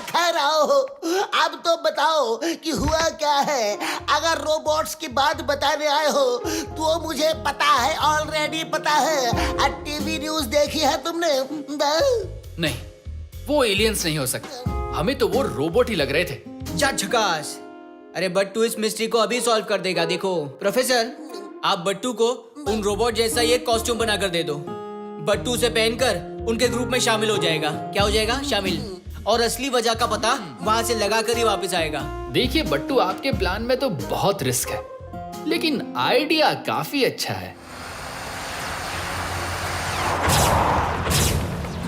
खैर आओ, अब तो बताओ कि हुआ क्या है। अगर रोबोट्स की बात बताने आए हो तो मुझे पता है, ऑलरेडी पता है। टीवी न्यूज देखी है तुमने? नहीं, वो एलियंस नहीं हो सकते। हमें तो वो रोबोट ही लग रहे थे। जा झकास। अरे बट्टू इस मिस्ट्री को अभी सॉल्व कर देगा। देखो प्रोफेसर, आप बट्टू को उन रोबोट जैसा ही एक कॉस्ट्यूम बनाकर दे दो। बट्टू उसे पहनकर उनके ग्रुप में शामिल हो जाएगा। क्या हो जाएगा? शामिल। और असली वजह का पता वहां से लगा कर ही वापस आएगा। देखिए बट्टू, आपके प्लान में तो बहुत रिस्क है, लेकिन आइडिया काफी अच्छा है।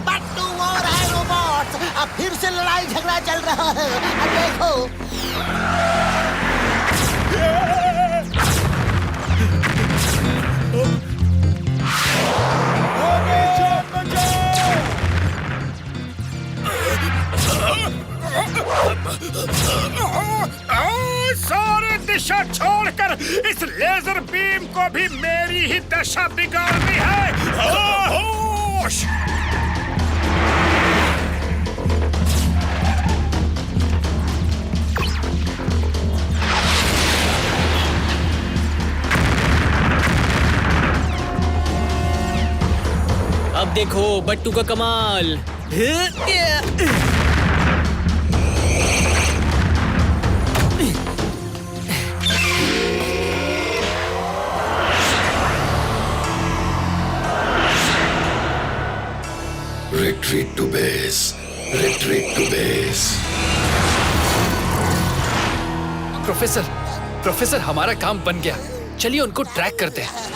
बट्टू और है रोबोट, अब फिर से लड़ाई झगड़ा चल रहा है। अब देखो, सारे दिशा छोड़कर इस लेजर बीम को भी मेरी ही दशा बिगाड़नी है। होश! अब देखो बट्टू का कमाल। Retreat to base. Retreat to base. Professor, हमारा काम बन गया। चलिए उनको ट्रैक करते हैं।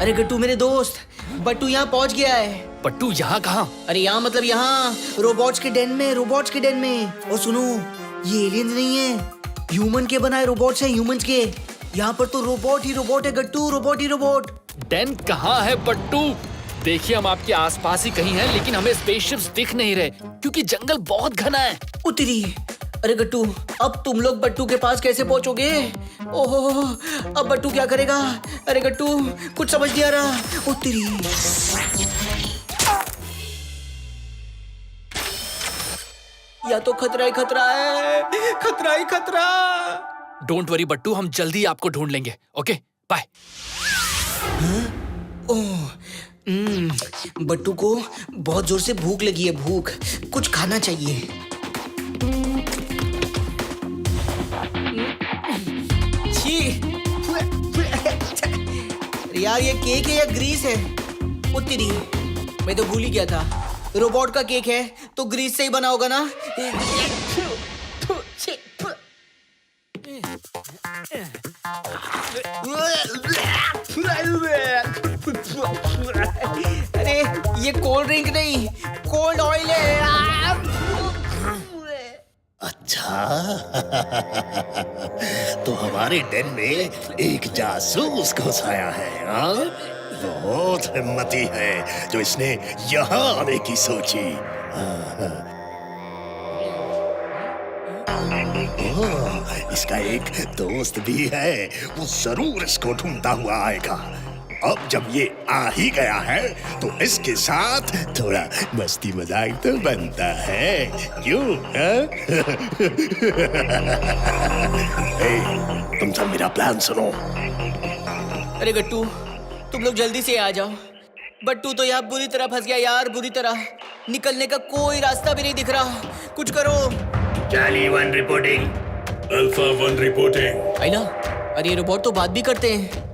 अरे गट्टू मेरे दोस्त, बट्टू यहाँ पहुँच गया है। बट्टू यहाँ कहाँ? अरे यहाँ मतलब यहाँ रोबोट्स के den में, रोबोट्स के den में। और सुनो, ये एलियंस नहीं है, ह्यूमन के बनाए रोबोट्स हैं, ह्यूमंस के। यहाँ पर तो रोबोट ही रोबोट है गट्टू, रोबोट ही रोबोट। डेन कहाँ है बट्टू? देखिए हम आपके आसपास ही कहीं हैं, लेकिन हमें स्पेसशिप्स दिख नहीं रहे क्योंकि जंगल बहुत घना है। उतरी। अरे गट्टू, अब तुम लोग बट्टू के पास कैसे पहुंचोगे? ओहो, अब बट्टू क्या करेगा? अरे गट्टू, कुछ समझ नहीं आ रहा। उतरी। या तो खतरा ही खतरा है, खतरा ही खतरा। डोंट वरी बट्टू, हम जल्दी आपको ढूंढ लेंगे। Okay, bye. बट्टू को बहुत जोर से भूख लगी है, भूख। कुछ खाना चाहिए। छी। यार ये केक है या ग्रीस है? उतरी। मैं तो भूल ही गया था, रोबोट का केक है तो ग्रीस से ही बना होगा ना। अरे ये कोल्ड ड्रिंक नहीं, कोल्ड ऑयल है। अच्छा तो हमारे den में एक जासूस घुस आया है। हाँ, बहुत हिम्मती है जो इसने यहाँ आने की सोची। ओह, इसका एक दोस्त भी है, वो जरूर इसको ढूंढता हुआ आएगा। अब जब ये आ ही गया है तो इसके साथ थोड़ा मस्ती मजाक तो बनता है, क्यों? तुम सब मेरा प्लान सुनो। अरे गट्टू, तुम लोग जल्दी से आ जाओ। बट्टू तो यहाँ बुरी तरह फंस गया यार, बुरी तरह। निकलने का कोई रास्ता भी नहीं दिख रहा। कुछ करो। Charlie 1 reporting. Alpha 1 reporting. आइना, अरे ये रोबोट तो बात भी करते हैं।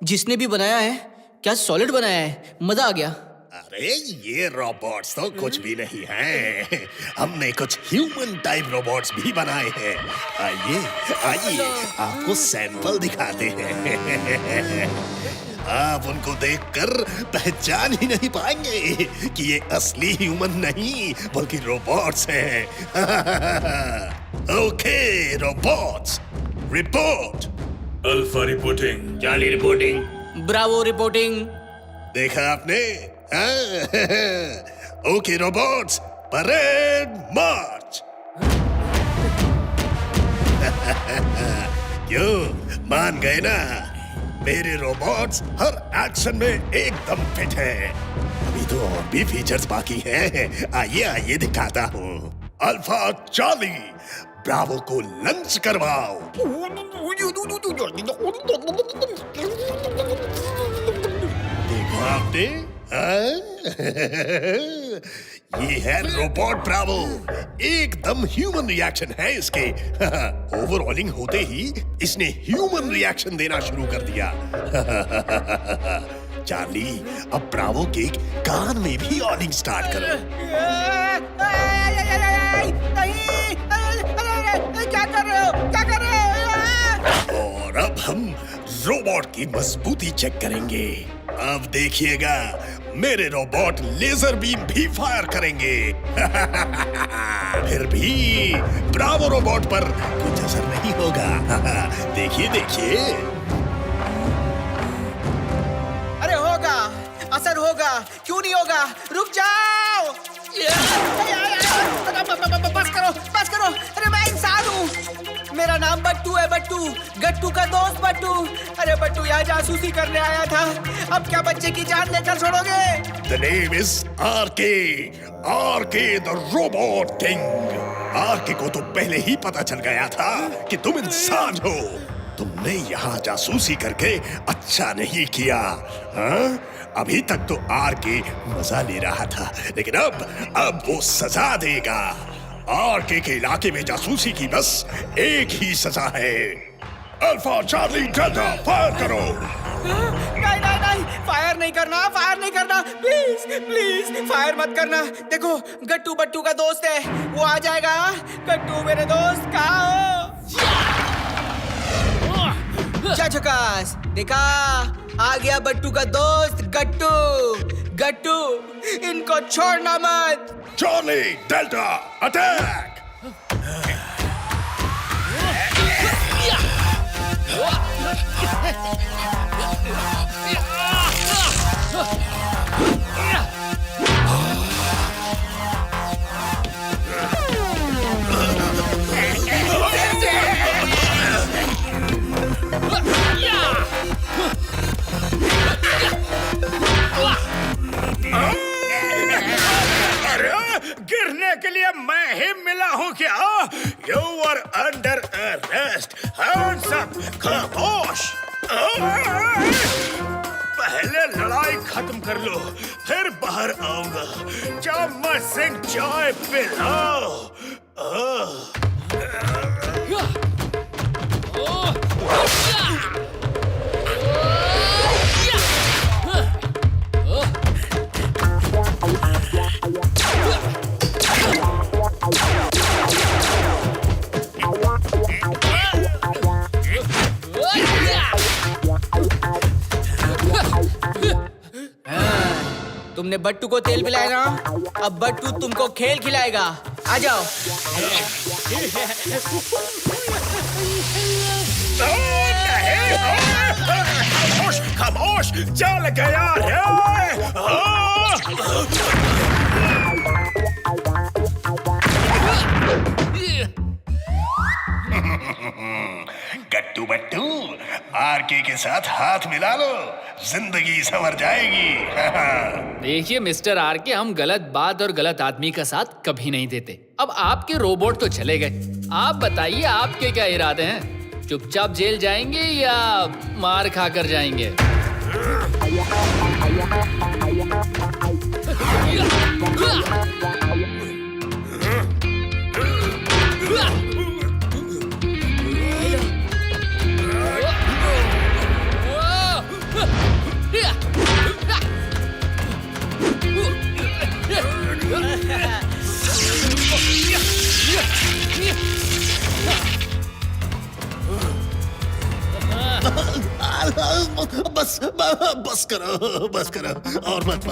जिसने भी बनाया है, क्या सॉलिड बनाया है, मजा आ गया। अरे ये रोबोट्स तो कुछ भी नहीं हैं। हमने कुछ ह्यूमन टाइप रोबोट्स भी बनाए हैं। आइए आइए, आपको सैंपल दिखाते हैं। आप उनको देखकर पहचान ही नहीं पाएंगे कि ये असली ह्यूमन नहीं बल्कि रोबोट्स हैं। Okay robots, report. Alpha reporting. Charlie reporting. Bravo reporting. देखा आपने? ओके रोबोट्स, परेड मार्च। क्यों, मान गए ना? मेरे रोबोट्स हर एक्शन में एकदम फिट हैं। अभी तो और भी फीचर्स बाकी हैं। आइए आइए दिखाता हूँ। अल्फा चार्ली, ब्रावो को लंच करवाओ। देखा आपने? ये है रोबोट ब्रावो। एकदम ह्यूमन रिएक्शन है इसके। ओवरऑलिंग होते ही इसने ह्यूमन रिएक्शन देना शुरू कर दिया। चार्ली, अब ब्रावो के कान में भी ऑलिंग स्टार्ट करो। क्या कर रहे हो? क्या कर रहे हो? और अब हम रोबोट की मजबूती चेक करेंगे। अब देखिएगा, मेरे रोबोट लेजर बीम भी फायर करेंगे। फिर भी ब्रावो रोबोट पर कुछ असर नहीं होगा। देखिए देखिए। अरे होगा, असर होगा। क्यों नहीं होगा? रुक जाओ। बस करो। अरे मैं इंसान हूँ। मेरा नाम बट्टू है, बट्टू। गट्टू का दोस्त बट्टू। अरे बट्टू यहाँ जासूसी करने आया था। अब क्या बच्चे की जान लेकर छोड़ोगे? The name is RK. RK the Robot King. RK को तो पहले ही पता चल गया था कि तुम इंसान हो। तुमने यहाँ जासूसी करके अच्छा नहीं किया। हाँ? अभी तक तो RK मजा ले रहा था, लेकिन अब वो सजा देगा। RK के इलाके में जासूसी की बस एक ही सजा है। अल्फा चार्ली डेल्टा, फायर करो। नहीं, फायर नहीं करना। प्लीज फायर मत करना। देखो, गट्टू बट्टू का दोस्त है, वो आ जाएगा। गट्टू मेरे दोस्त, कहाँ हो? चकास, देखा, आ गया बट्टू का दोस्त गट्टू। इनको छोड़ना मत। Charlie delta, attack. गिरने के लिए मैं ही मिला हूँ क्या? You are under arrest. Hands up. खामोश। पहले लड़ाई खत्म कर लो, फिर बाहर आऊंगा। चम्मच सिंह चाय पिलाओ। तुमने बट्टू को तेल पिलाया ना, अब बट्टू तुमको खेल खिलाएगा। आ जाओ। खामोश, चल गया रे। गट्टू बट्टू, RK के साथ हाथ मिला लो, जिंदगी संवर जाएगी। देखिए मिस्टर RK, हम गलत बात और गलत आदमी का साथ कभी नहीं देते। अब आपके रोबोट तो चले गए, आप बताइए आपके क्या इरादे हैं? चुपचाप जेल जाएंगे या मार खाकर जाएंगे? बस करो और मत